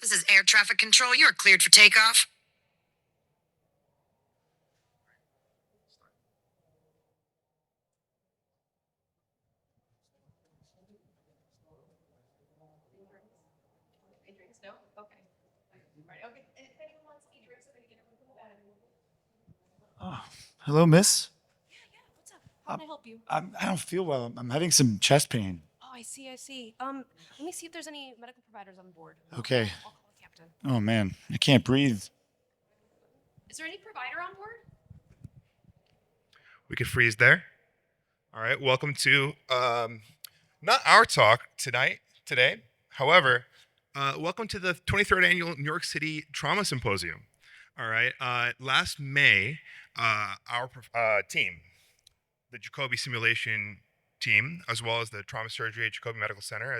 This is air traffic control. You are cleared for takeoff. No? Okay. Right. Okay. And if anyone wants to eat drinks, I'm going to get everyone. Oh, hello, miss. Yeah. What's up? How can I help you? I don't feel well. I'm having some chest pain. Oh, I see. Let me see if there's any medical providers on board. Okay. I'll call the captain. Oh, man. I can't breathe. Is there any provider on board? We could freeze there. All right. Welcome to not our talk today. However, welcome to the 23rd annual New York City Trauma Symposium. All right. Last May, our team, the Jacobi simulation team, as well as the trauma surgery at Jacobi Medical Center,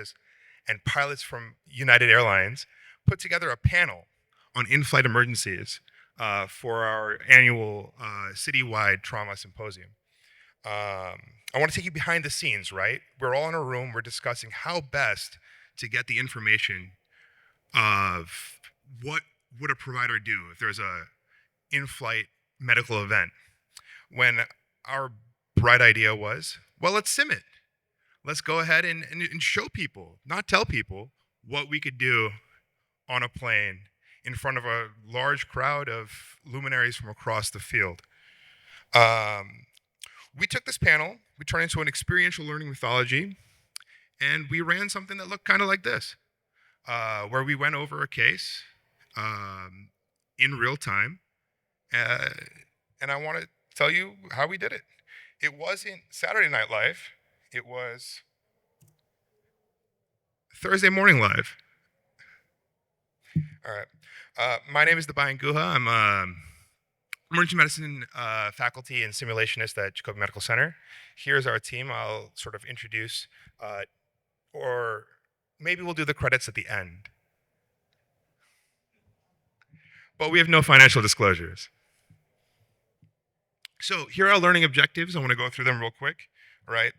and pilots from United Airlines, put together a panel on in-flight emergencies for our annual citywide trauma symposium. I want to take you behind the scenes, right? We're all in a room, we're discussing how best to get the information of what would a provider do if there's a in-flight medical event. When our bright idea was, well, let's sim it. Let's go ahead and show people, not tell people, what we could do on a plane in front of a large crowd of luminaries from across the field. We took this panel, we turned it into an experiential learning mythology, and we ran something that looked kind of like this, where we went over a case in real time, and I want to tell you how we did it. It wasn't Saturday Night Live, it was Thursday Morning Live. All right. My name is Debayan Guha. I'm emergency medicine faculty and simulationist at Jacobi Medical Center. Here's our team. I'll sort of introduce, or maybe we'll do the credits at the end. But we have no financial disclosures. So here are our learning objectives. I want to go through them real quick. Right.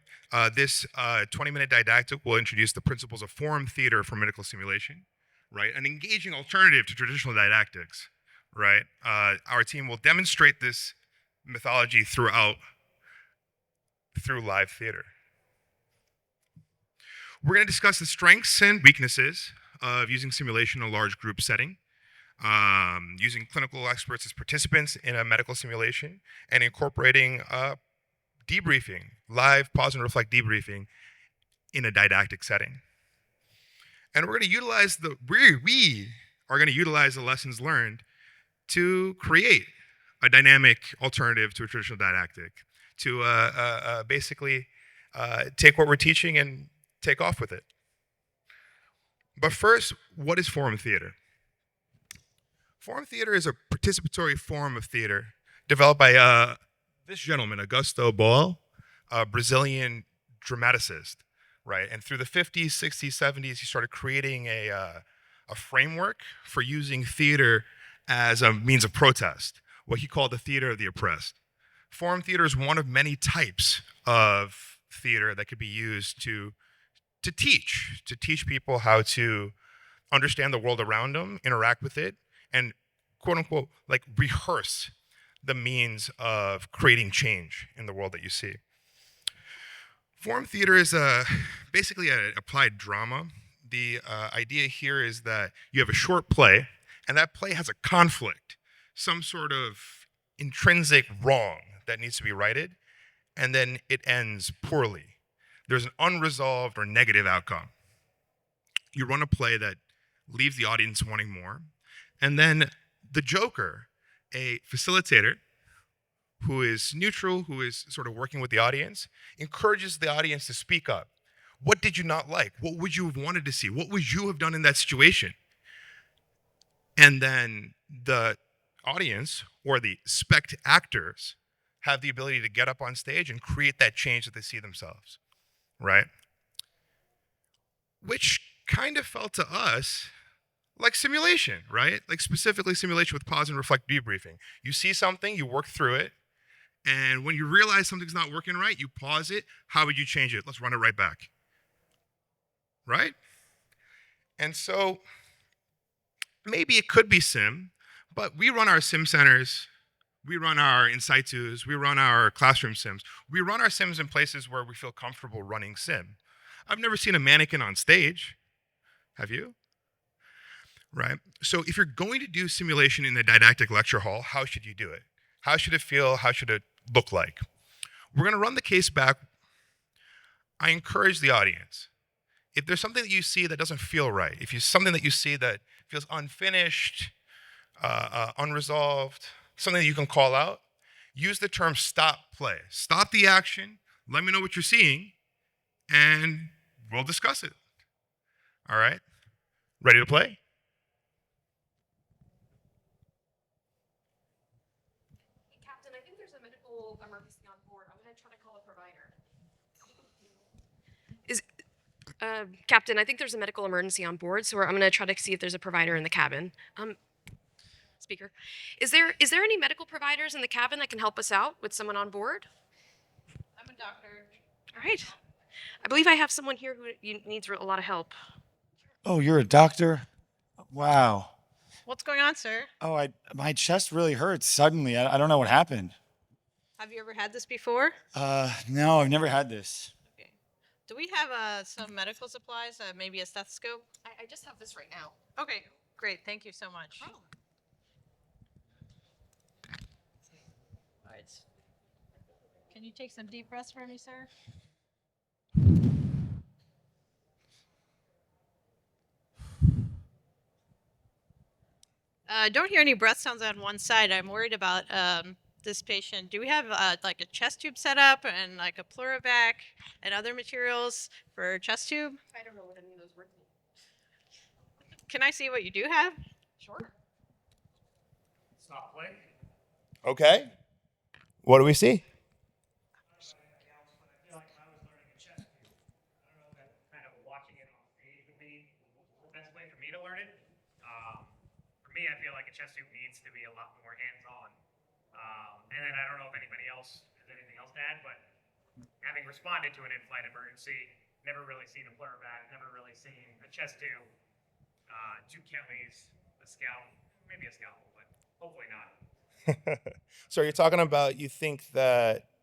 This 20-minute didactic will introduce the principles of form theater for medical simulation. Right, an engaging alternative to traditional didactics. Right, our team will demonstrate this mythology through live theater. We're going to discuss the strengths and weaknesses of using simulation in a large group setting, using clinical experts as participants in a medical simulation, and incorporating debriefing, live pause and reflect debriefing in a didactic setting. And we're going to utilize we are going to utilize the lessons learned to create a dynamic alternative to a traditional didactic, to basically take what we're teaching and take off with it. But first, what is form theater? Form theater is a participatory form of theater developed by this gentleman, Augusto Boal, a Brazilian dramaticist. Right, and through the 50s, 60s, 70s, he started creating a framework for using theater as a means of protest, what he called the theater of the oppressed. Form theater is one of many types of theater that could be used to teach people how to understand the world around them, interact with it, and quote unquote, like rehearse the means of creating change in the world that you see. Form theater is basically an applied drama. The idea here is that you have a short play, and that play has a conflict, some sort of intrinsic wrong that needs to be righted, and then it ends poorly. There's an unresolved or negative outcome. You run a play that leaves the audience wanting more, and then the joker, a facilitator, who is neutral, who is sort of working with the audience, encourages the audience to speak up. What did you not like? What would you have wanted to see? What would you have done in that situation? And then the audience, or the spect-actors, have the ability to get up on stage and create that change that they see themselves, right? Which kind of felt to us like simulation, right? Like specifically simulation with pause and reflect debriefing. You see something, you work through it, and when you realize something's not working right, you pause it. How would you change it? Let's run it right back. Right? And so maybe it could be sim, but we run our sim centers, we run our in situs, we run our classroom sims. We run our sims in places where we feel comfortable running sim. I've never seen a mannequin on stage. Have you? Right? So if you're going to do simulation in the didactic lecture hall, how should you do it? How should it feel? How should it look like? We're going to run the case back. I encourage the audience. If there's something that you see that doesn't feel right, if there's something that you see that feels unfinished, unresolved, something that you can call out, use the term stop play. Stop the action, let me know what you're seeing, and we'll discuss it. All right? Ready to play? Captain, I think there's a medical emergency on board. I'm gonna try to call a provider. Captain, I think there's a medical emergency on board, so I'm gonna try to see if there's a provider in the cabin. Speaker, is there any medical providers in the cabin that can help us out with someone on board? I'm a doctor. All right. I believe I have someone here who needs a lot of help. Oh, you're a doctor? Wow. What's going on, sir? Oh, my chest really hurts suddenly. I don't know what happened. Have you ever had this before? No, I've never had this. Okay. Do we have some medical supplies? Maybe a stethoscope? I just have this right now. Okay, great. Thank you so much. Oh. All right. Can you take some deep breaths for me, sir? I don't hear any breath sounds on one side. I'm worried about this patient. Do we have like a chest tube set up and like a pleurovac and other materials for chest tube? I don't know what any of those words mean. Can I see what you do have? Sure. Stop play. Okay. What do we see? I feel like a chest tube needs to be a lot more hands-on. And then I don't know if anybody else has anything else to add, but having responded to an in-flight emergency, never really seen a pleurovac, never really seen a chest tube, 2 Kellys, a scalpel, maybe a scalpel, but hopefully not. So you're talking about you think that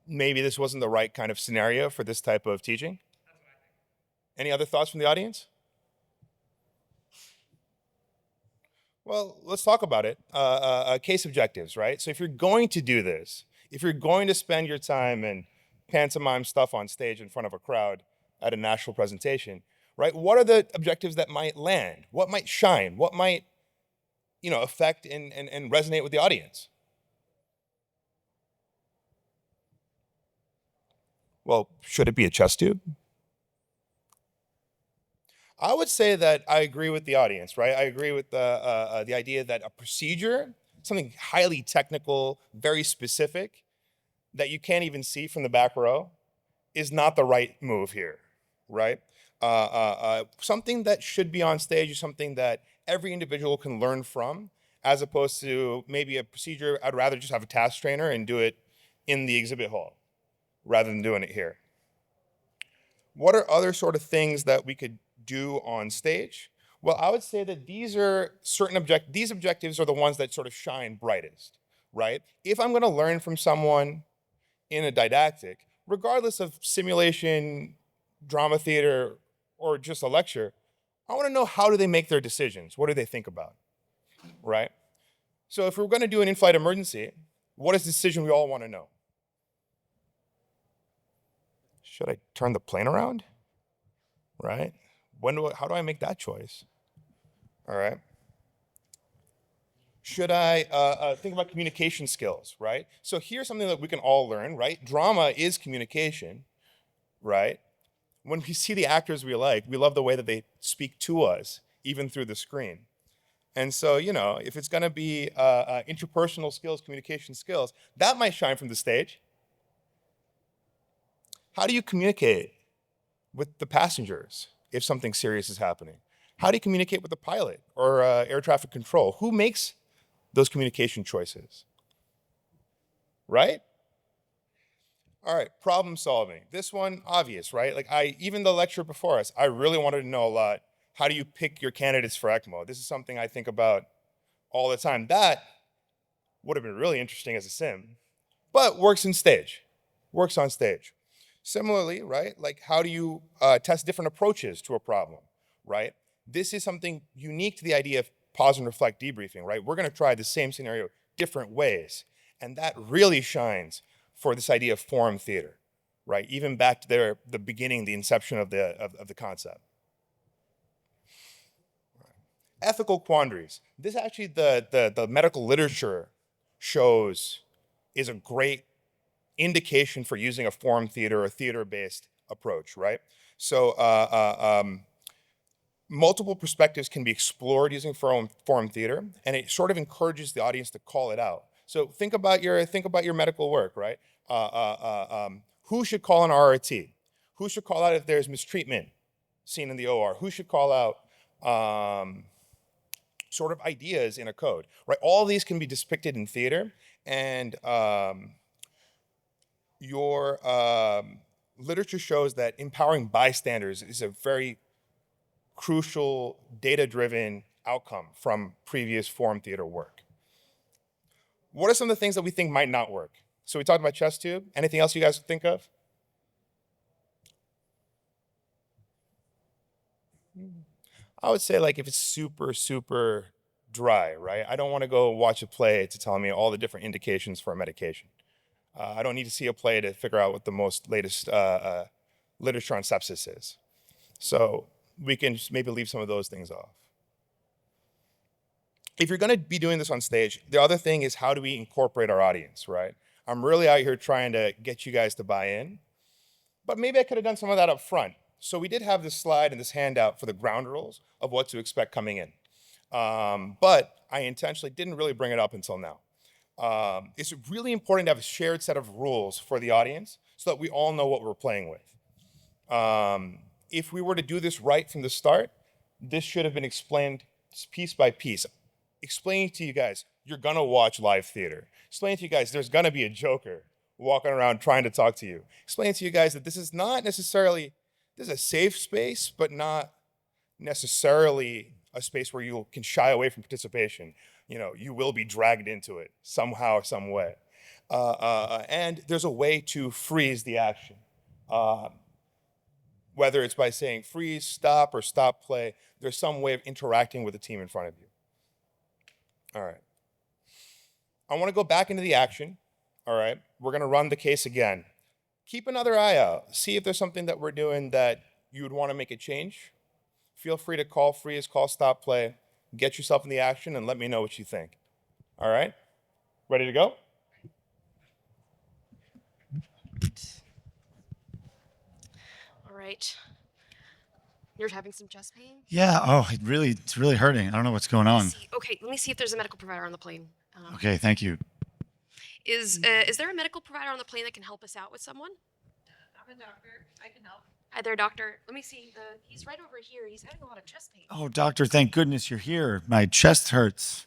maybe this wasn't the right kind of scenario for this type of teaching? That's what I think. Any other thoughts from the audience? Well, let's talk about it. Case objectives, right? So if you're going to do this, if you're going to spend your time and pantomime stuff on stage in front of a crowd at a national presentation, right? What are the objectives that might land? What might shine? What might, affect and resonate with the audience? Well, should it be a chest tube? I would say that I agree with the audience, right? I agree with the idea that a procedure, something highly technical, very specific, that you can't even see from the back row, is not the right move here, right? Something that should be on stage is something that every individual can learn from, as opposed to maybe a procedure. I'd rather just have a task trainer and do it in the exhibit hall, rather than doing it here. What are other sort of things that we could do on stage? Well, I would say that these are these objectives are the ones that sort of shine brightest, right? If I'm going to learn from someone in a didactic, regardless of simulation, drama theater, or just a lecture, I want to know, how do they make their decisions? What do they think about, right? So if we're going to do an in-flight emergency, what is the decision we all want to know? Should I turn the plane around, right? How do I make that choice? All right. Should I think about communication skills, right? So here's something that we can all learn, right? Drama is communication, right? When we see the actors we like, we love the way that they speak to us, even through the screen. And so, if it's going to be interpersonal skills, communication skills, that might shine from the stage. How do you communicate with the passengers if something serious is happening? How do you communicate with the pilot or air traffic control? Who makes those communication choices? Right? All right, problem solving. This one, obvious, right? Like even the lecture before us, I really wanted to know a lot How do you pick your candidates for ECMO? This is something I think about all the time. That would have been really interesting as a sim, but works on stage. Similarly, right, like how do you test different approaches to a problem, right? This is something unique to the idea of pause and reflect debriefing, right? We're gonna try the same scenario different ways. And that really shines for this idea of forum theater, right? Even back to the beginning, the inception of the concept. Ethical quandaries. This actually, the medical literature shows is a great indication for using a forum theater or theater-based approach, right? So multiple perspectives can be explored using forum theater, and it sort of encourages the audience to call it out. So think about your medical work, right? Who should call an RRT? Who should call out if there's mistreatment seen in the OR? Who should call out sort of ideas in a code, right? All these can be depicted in theater, and your literature shows that empowering bystanders is a very crucial data-driven outcome from previous forum theater work. What are some of the things that we think might not work? So we talked about chest tube. Anything else you guys think of? I would say like if it's super, super dry, right? I don't want to go watch a play to tell me all the different indications for a medication. I don't need to see a play to figure out what the most latest literature on sepsis is. So we can just maybe leave some of those things off. If you're going to be doing this on stage, the other thing is how do we incorporate our audience, right? I'm really out here trying to get you guys to buy in, but maybe I could have done some of that up front. So we did have this slide and this handout for the ground rules of what to expect coming in. But I intentionally didn't really bring it up until now. It's really important to have a shared set of rules for the audience so that we all know what we're playing with. If we were to do this right from the start, this should have been explained piece by piece. Explaining to you guys, you're gonna watch live theater. Explaining to you guys, there's gonna be a joker walking around trying to talk to you. Explaining to you guys that this is not necessarily, this is a safe space, but not necessarily a space where you can shy away from participation. You know, you will be dragged into it somehow, some way. And there's a way to freeze the action. Whether it's by saying freeze, stop, or stop play, there's some way of interacting with the team in front of you. All right. I want to go back into the action. All right. We're going to run the case again. Keep another eye out. See if there's something that we're doing that you would want to make a change. Feel free to call freeze, call stop play, get yourself in the action, and let me know what you think. All right? Ready to go? All right. You're having some chest pain? Yeah. Oh, it's really hurting. I don't know what's going on. Okay, let me see if there's a medical provider on the plane. Okay, thank you. Is there a medical provider on the plane that can help us out with someone? I'm a doctor. I can help. Hi there, doctor. Let me see. He's right over here. He's having a lot of chest pain. Oh, doctor, thank goodness you're here. My chest hurts.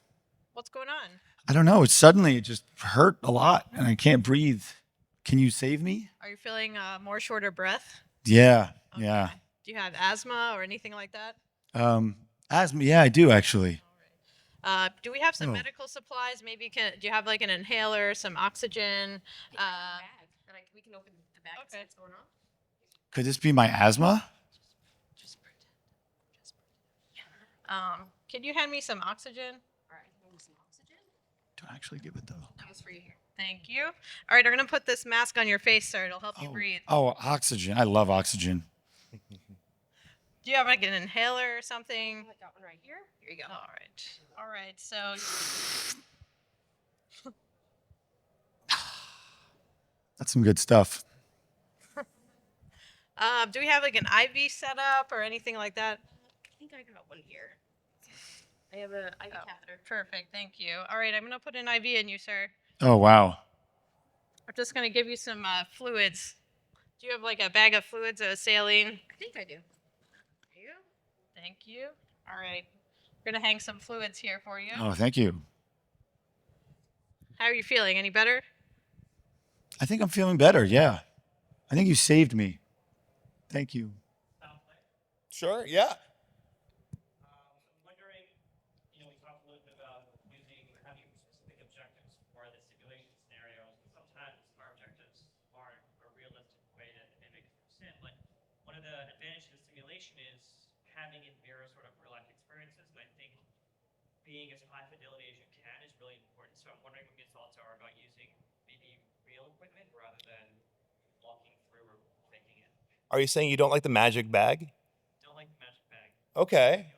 What's going on? I don't know. It just hurt a lot and I can't breathe. Can you save me? Are you feeling more shorter breath? Yeah, Okay. yeah. Do you have asthma or anything like that? Asthma, yeah, I do actually. Do we have some Oh. medical supplies? Maybe do you have like an inhaler, some oxygen? We can open the bag and see okay. what's going on. Could this be my asthma? Just pretend. Can you hand me some oxygen? All right, give me some oxygen. Don't actually give it though. That was for you here. Thank you. All right, I'm gonna put this mask on your face, sir. It'll help you breathe. Oh, oxygen. I love oxygen. Do you have like an inhaler or something? I got one right here. Here you go. All right. All right. So That's some good stuff. do we have like an IV setup or anything like that? I think I got one here. I have a IV catheter. Perfect. Thank you. All right, I'm gonna put an IV in you, sir. Oh, wow. I'm just gonna give you some fluids. Do you have like a bag of fluids, a saline? I think I do. There you go. Thank you. All right. We're gonna hang some fluids here for you. Oh, thank you. How are you feeling? Any better? I think I'm feeling better. Yeah. I think you saved me. Thank you. Sure, yeah. having it mirror sort of real life experiences, and I think being as high fidelity as you can is really important. So I'm wondering what your thoughts are about using maybe real equipment rather than walking through or faking it. Are you saying you don't like the magic bag? Don't like the magic bag. Okay.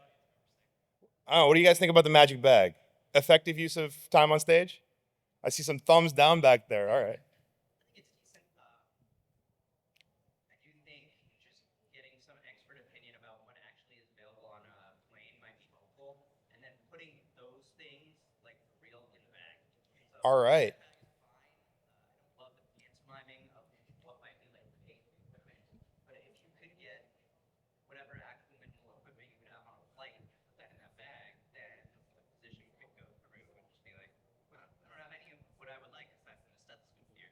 Oh, what do you guys think about the magic bag? Effective use of time on stage? I see some thumbs down back there. All right. I think it's decent. I do think just getting some expert opinion about what actually is available on a plane might be helpful, and then putting those things like for real in the bag. So All right. that bag is fine. I don't love the pantomiming of what might be like paid equipment, but if you could get whatever actual equipment you could have on a flight, put that in that bag, then the physician could go through and just be like, well, I don't have any of what I would like aside from the stethoscope here.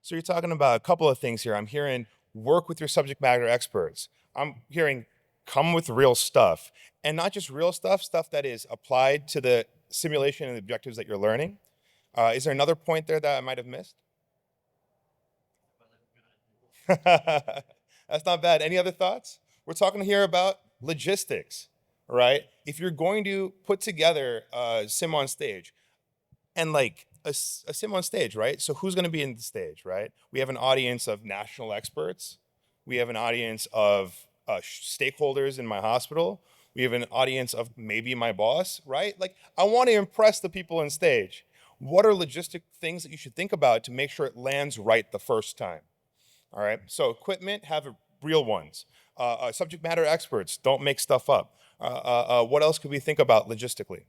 So you're talking about a couple of things here. I'm hearing work with your subject matter experts. I'm hearing come with real stuff, and not just real stuff, stuff that is applied to the simulation and the objectives that you're learning. Is there another point there that I might have missed? That's not bad. Any other thoughts? We're talking here about logistics, right? If you're going to put together a sim on stage, and like a sim on stage, right? So who's going to be in the stage, right? We have an audience of national experts. We have an audience of stakeholders in my hospital. We have an audience of maybe my boss, right? Like, I want to impress the people on stage. What are logistic things that you should think about to make sure it lands right the first time? All right, so equipment, have real ones. Subject matter experts, don't make stuff up. What else could we think about logistically?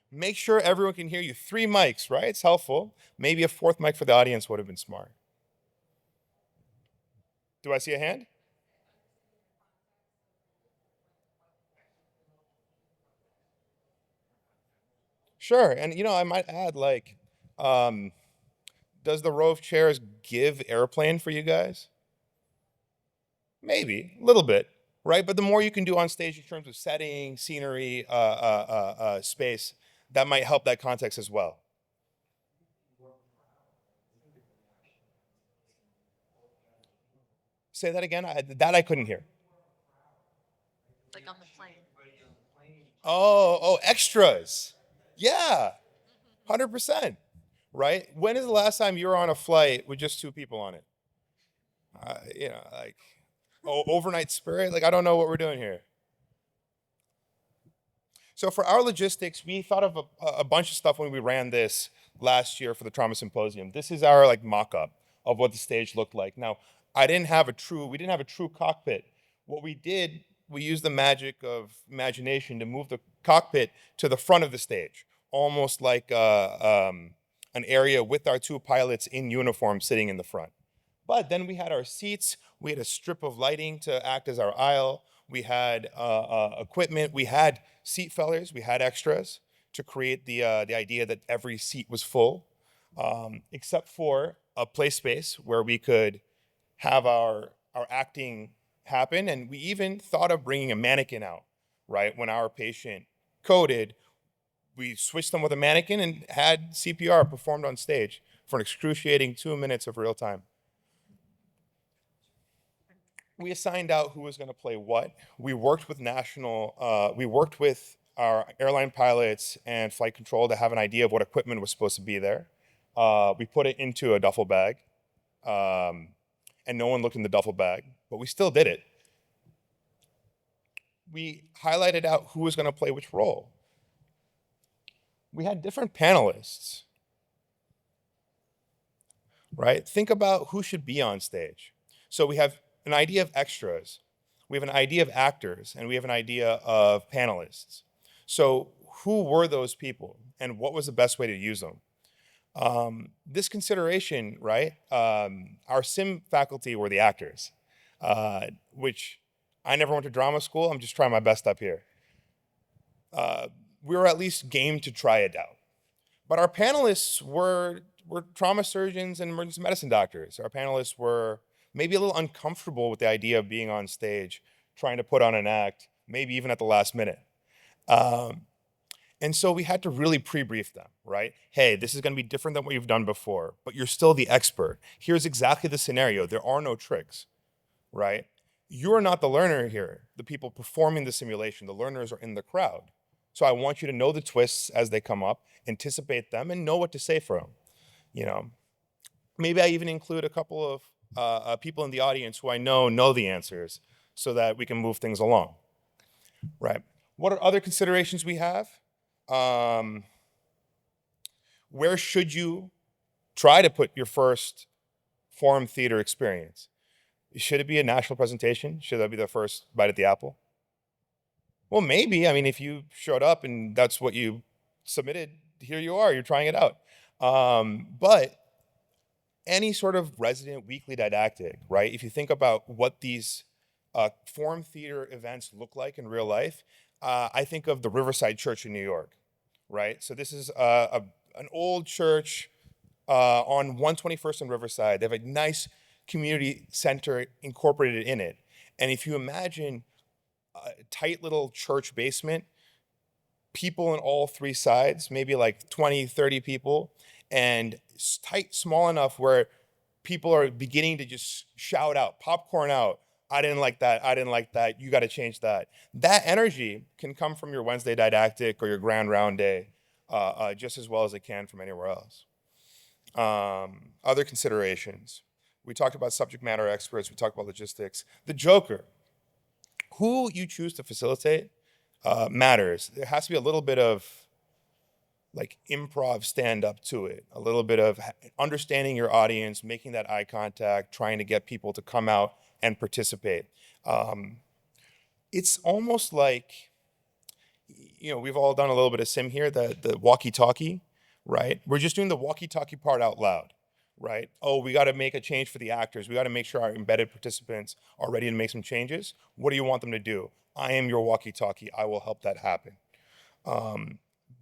Make sure everyone can hear you. 3 mics, right? It's helpful. Maybe a 4th mic for the audience would have been smart. Do I see a hand? Sure, and I might add, like, does the row of chairs give airplane for you guys? Maybe, a little bit, right? But the more you can do on stage in terms of setting, scenery, space, that might help that context as well. Say that again. I couldn't hear. Like on the plane. Oh, extras. Yeah, 100%. Right? When is the last time you were on a flight with just 2 people on it? Like, overnight Spirit. Like, I don't know what we're doing here. So for our logistics, we thought of a bunch of stuff when we ran this last year for the Trauma Symposium. This is our like mock-up of what the stage looked like. Now, we didn't have a true cockpit. What we did, we used the magic of imagination to move the cockpit to the front of the stage, almost like an area with our 2 pilots in uniform sitting in the front. But then we had our seats, we had a strip of lighting to act as our aisle, we had equipment, we had seat fillers, we had extras to create the idea that every seat was full, except for a play space where we could have our acting happen. And we even thought of bringing a mannequin out, right? When our patient coded, we switched them with a mannequin and had CPR performed on stage for an excruciating 2 minutes of real time. We assigned out who was going to play what. We worked with our airline pilots and flight control to have an idea of what equipment was supposed to be there. We put it into a duffel bag, and no one looked in the duffel bag, but we still did it. We highlighted out who was going to play which role. We had different panelists, right? Think about who should be on stage. So we have an idea of extras, we have an idea of actors, and we have an idea of panelists. So who were those people, and what was the best way to use them? This consideration, right? Our sim faculty were the actors, which I never went to drama school. I'm just trying my best up here. We were at least game to try it out. But our panelists were trauma surgeons and emergency medicine doctors. Our panelists were maybe a little uncomfortable with the idea of being on stage, trying to put on an act, maybe even at the last minute. And so we had to really pre-brief them, right? Hey, this is going to be different than what you've done before, but you're still the expert. Here's exactly the scenario. There are no tricks, right? You're not the learner here. The people performing the simulation, the learners are in the crowd. So I want you to know the twists as they come up, anticipate them, and know what to say for them. You know, maybe I even include a couple of people in the audience who I know the answers, so that we can move things along, right? What are other considerations we have? Where should you try to put your first forum theater experience? Should it be a national presentation? Should that be the first bite at the apple? Well, maybe. I mean, if you showed up and that's what you submitted, here you are, you're trying it out. But any sort of resident weekly didactic, right? If you think about what these forum theater events look like in real life, I think of the Riverside Church in New York, right? So this is an old church on 121st and Riverside. They have a nice community center incorporated in it. And if you imagine a tight little church basement, people on all three sides, maybe like 20, 30 people, and tight, small enough where people are beginning to just shout out, popcorn out, I didn't like that, I didn't like that, you got to change that. That energy can come from your Wednesday didactic or your grand round day just as well as it can from anywhere else. Other considerations. We talked about subject matter experts, we talked about logistics. The joker, who you choose to facilitate matters. There has to be a little bit of like improv stand up to it, a little bit of understanding your audience, making that eye contact, trying to get people to come out and participate. It's almost like, you know, we've all done a little bit of sim here, the walkie-talkie, right? We're just doing the walkie-talkie part out loud, right? Oh, we got to make a change for the actors. We got to make sure our embedded participants are ready to make some changes. What do you want them to do? I am your walkie-talkie. I will help that happen.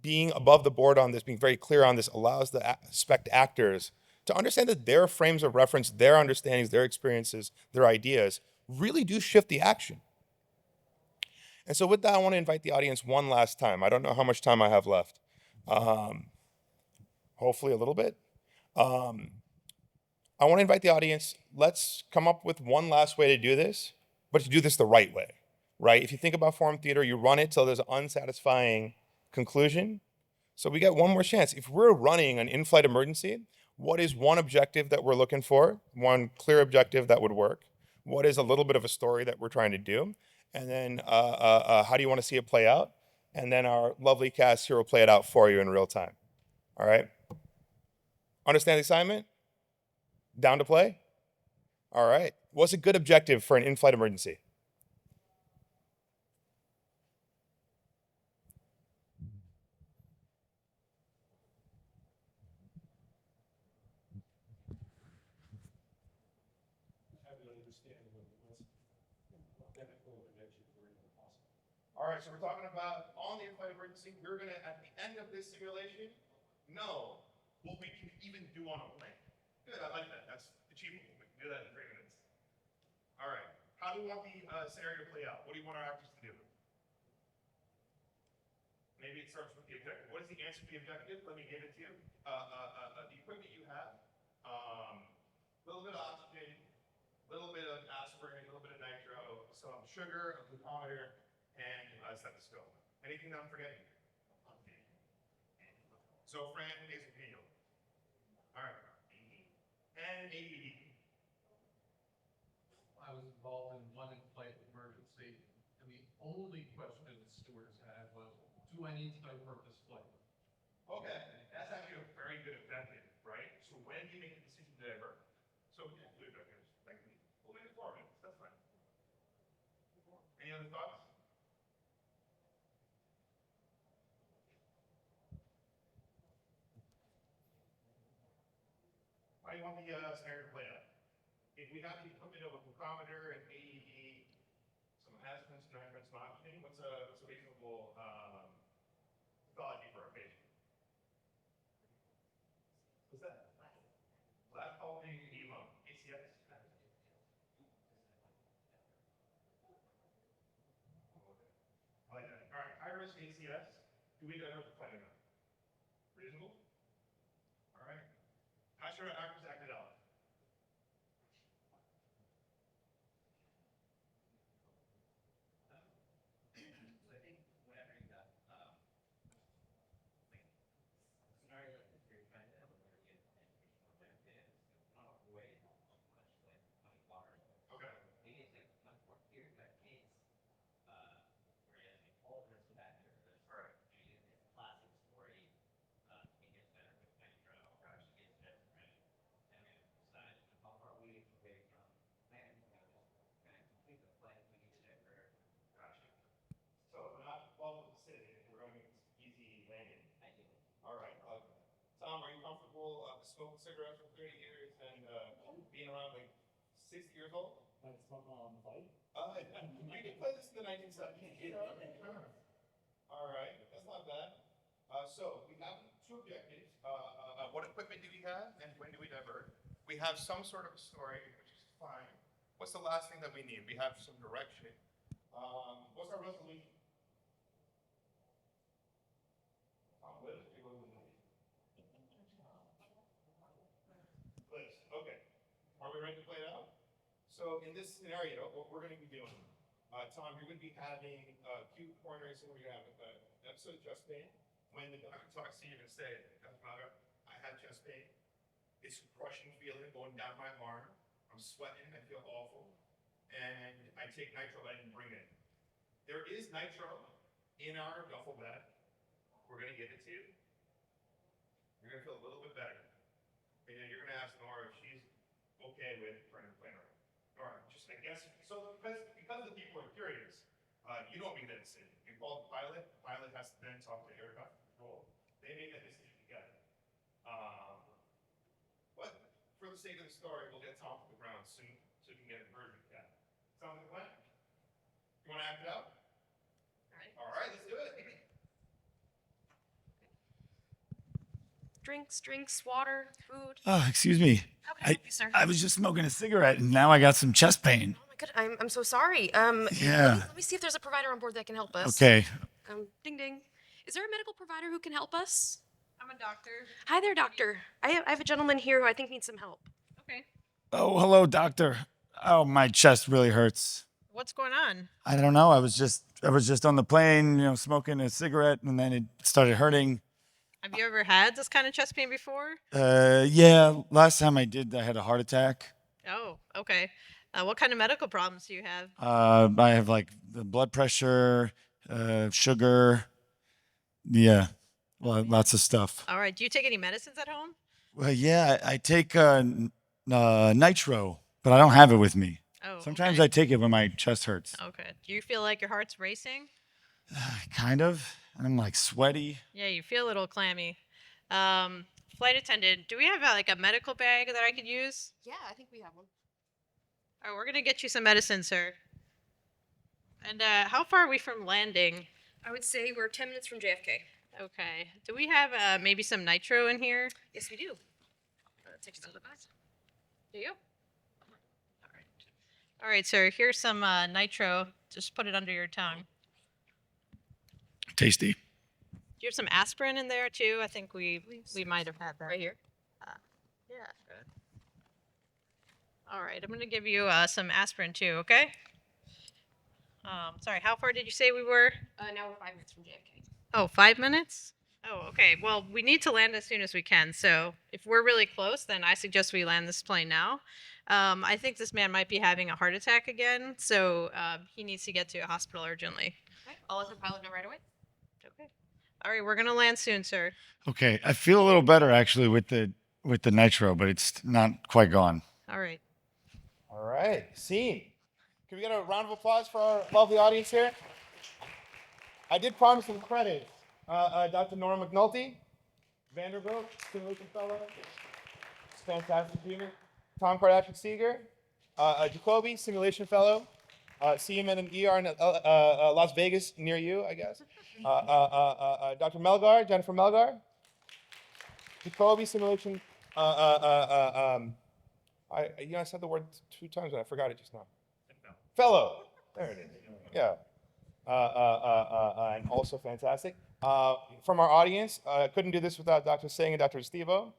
Being above the board on this, being very clear on this, allows the spec actors to understand that their frames of reference, their understandings, their experiences, their ideas really do shift the action. And so with that, I want to invite the audience one last time. I don't know how much time I have left. Hopefully a little bit. I want to invite the audience, let's come up with one last way to do this, but to do this the right way, right? If you think about forum theater, you run it till there's an unsatisfying conclusion. So we get one more chance. If we're running an in-flight emergency, what is one objective that we're looking for? One clear objective that would work? What is a little bit of a story that we're trying to do? And then how do you want to see it play out? And then our lovely cast here will play it out for you in real time. All right? Understand the assignment? Down to play? All right. What's a good objective for an in-flight emergency? All right, so we're talking about on the in-flight emergency, you're gonna, at the end of this simulation, know what we can even do on a plane. Good, I like that, that's achievable, we can do that in 3 minutes. All right, how do we want the scenario to play out? What do you want our actors to do? Maybe it starts with the objective. What is the answer to the objective? Let me give it to you. The equipment you have, little bit of oxygen, little bit of aspirin, a little bit of nitro, some sugar, a glucometer, and a stethoscope. Anything that I'm forgetting? Zofran, nasopharyngeal. All right. And AED. I was involved in one in-flight emergency, and the only question the stewards had was, do I need to divert this flight? Okay, that's actually a very good objective, right? So when do you make the decision to divert? So yeah, two objectives. Like, we'll make it 4 minutes. That's fine. Any other thoughts? How do you want the scenario to play out? If we have the equipment of a glucometer, an AED, some aspirin, some nitro, some oxygen, what's a reasonable pathology for a patient? What's that? Lab pulping, EMO, ACS. I like that. All right, high risk ACS. Do Do we divert the flight or not? Reasonable? All right. How should our actors act it out? So I think whenever you got like scenario like this, you're trying to alert you and avoid much like water. Okay. Maybe it's like much more clear cut case where all the risk factors are using this classic story. It gets better with nitro, or actually gets better, right? And then decide how far we get away from land, just kind of complete the flight we need to divert. Gotcha. So if we're not involved with the city, we're going easy landing. Ideally. All right. Tom, are you comfortable smoking cigarettes for 30 years and being around like 60 years old? I smoke on the flight. We can play this in the 1970s. All right, that's not bad. So we have two objectives. What equipment do we have and when do we divert? We have some sort of a story, which is fine. What's the last thing that we need? We have some direction. What's our resolution? Liz, you go to the movie. Liz, okay. Are we ready to play it out? So in this scenario, what we're going to be doing, Tom, you're going to be having acute coronary syndrome. You're going to have an episode of chest pain. When the doctor talks to you, you're going to say, Dr. Maga, I have chest pain. It's a crushing feeling going down my arm. I'm sweating. I feel awful. And I take nitro and bring it in. There is nitro in our duffel bag. We're going to give it to you. You're going to feel a little bit better. And then you're going to ask Nora if she's okay with running the plane around. Nora, just I guess, so because the people are curious, you don't make that decision. You call the pilot has to then talk to air traffic control. They make that decision together. But for the sake of the story, we'll get Tom to the ground soon so we can get a version of that. Sound like a plan? You want to act it out? All right, let's do it. Drinks, water, food. Oh, excuse me. How can I help you, sir? I was just smoking a cigarette and now I got some chest pain. Oh my god, I'm so sorry. Yeah. Let me see if there's a provider on board that can help us. Okay. Ding ding. Is there a medical provider who can help us? I'm a doctor. Hi there, doctor. I have a gentleman here who I think needs some help. Okay. Oh, hello, doctor. Oh, my chest really hurts. What's going on? I don't know. I was just on the plane, smoking a cigarette, and then it started hurting. Have you ever had this kind of chest pain before? Yeah. Last time I did, I had a heart attack. Oh, okay. What kind of medical problems do you have? I have like the blood pressure, sugar. Yeah, lots of stuff. All right. Do you take any medicines at home? Well, yeah, I take nitro, but I don't have it with me. Oh. Sometimes okay. I take it when my chest hurts. Okay. Do you feel like your heart's racing? Kind of. I'm like sweaty. Yeah, you feel a little clammy. Flight attendant, do we have like a medical bag that I could use? Yeah, I think we have one. All right, we're gonna get you some medicine, sir. And how far are we from landing? I would say we're 10 minutes from JFK. Okay. Do we have maybe some nitro in here? Yes, we do. Take some of that. There you go. All right, sir. Here's some nitro. Just put it under your tongue. Tasty. Do you have some aspirin in there too? I think we might have had that. Right here. Yeah. All right, I'm gonna give you some aspirin too. Okay. Sorry. How far did you say we were? Now we're 5 minutes from JFK. Oh, 5 minutes? Oh, okay. Well, we need to land as soon as we can. So if we're really close, then I suggest we land this plane now. I think this man might be having a heart attack again, so he needs to get to a hospital urgently. Okay. I'll let the pilot know right away. Okay. All right, we're gonna land soon, sir. Okay, I feel a little better actually with the nitro, but it's not quite gone. All right. All right, scene. Can we get a round of applause for our lovely audience here? I did promise some credits. Dr. Nora McNulty, Vanderbilt, Simulation Fellow, fantastic student. Tom Kardashian-Seeger, Jacoby, Simulation Fellow, SAEM and ER in Las Vegas, near you, I guess. Dr. Melgar, Jennifer Melgar, Jacoby, Simulation. I said the word 2 times and I forgot it just now. Fellow. There it is. Yeah. And also fantastic. From our audience, couldn't do this without Dr. Singh and Dr. Estevo.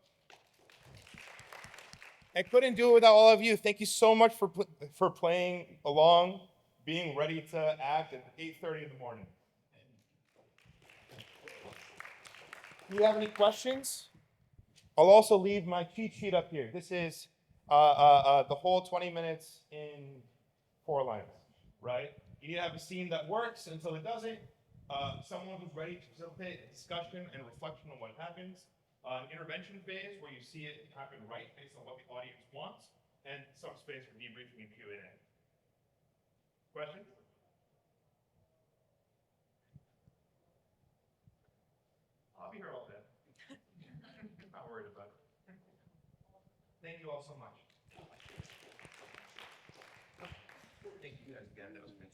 I couldn't do it without all of you. Thank you so much for playing along, being ready to act at 8:30 in the morning. Do you have any questions? I'll also leave my cheat sheet up here. This is the whole 20 minutes in 4 lines, right? You need to have a scene that works until it doesn't. Someone who's ready to facilitate a discussion and reflection on what happens. An intervention phase where you see it happen right based on what the audience wants, and some space for debriefing and Q&A. Questions? I'll be here all day. Not worried about it. Thank you all so much. Thank you guys again. That was fantastic.